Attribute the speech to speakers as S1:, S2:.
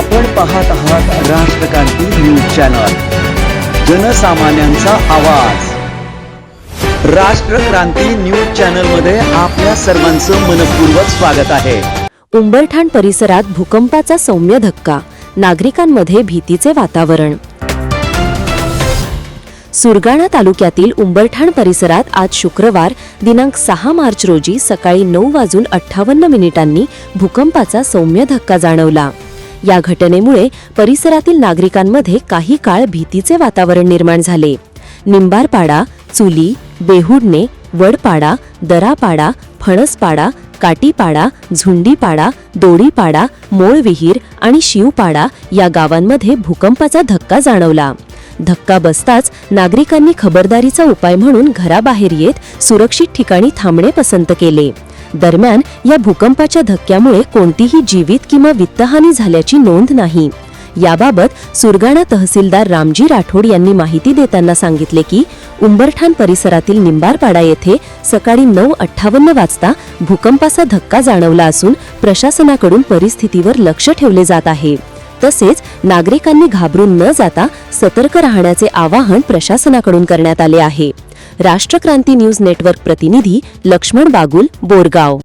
S1: आपण पाहत आहात राष्ट्रक्रांती न्यूज चॅनल, जनसामान्यांचा आवाज। राष्ट्रक्रांती न्यूज चॅनल मध्ये आपल्या सर्वांचं मनपूर्वक स्वागत आहे।
S2: उंबरठाण परिसरात भूकंपाचा सौम्य धक्का, नागरिकांमध्ये भीतीचे वातावरण। सुरगाणा तालुक्यातील उंबरठाण परिसरात आज शुक्रवार दिनांक 6 मार्च रोजी सकाळी 9:58 भूकंपाचा सौम्य धक्का जाणवला। या घटनेमुळे परिसरातील नागरिकांमध्ये काही काळ भीतीचे वातावरण निर्माण झाले। निंबारपाडा, चुली, बेहुडणे, वडपाडा, दरापाडा, फणसपाडा, काटीपाडा, झुंडीपाडा, दोडीपाडा, मोळविहीर आणि शिवपाडा या गावांमध्ये भूकंपाचा धक्का जाणवला। धक्का बसताच नागरिकांनी खबरदारीचा उपाय म्हणून घराबाहेर येत सुरक्षित ठिकाणी थांबणे पसंत केले। दरम्यान या भूकंपाच्या धक्क्यामुळे कोणतीही जीवित किंवा वित्तहानी झाल्याची नोंद नाही। याबाबत सुरगाणा तहसीलदार रामजी राठोड यांनी माहिती देताना सांगितले की उंबरठाण परिसरातील निंबारपाडा येथे सकाळी 9:58 वाजता भूकंपाचा धक्का जाणवला असून प्रशासनाकडून परिस्थितीवर लक्ष ठेवले जात आहे। तसेच नागरिकांनी घाबरून न जाता सतर्क राहण्याचे आवाहन प्रशासनाकडून करण्यात आले आहे। राष्ट्रक्रांती न्यूज नेटवर्क प्रतिनिधी लक्ष्मण बागुल, बोरगाव।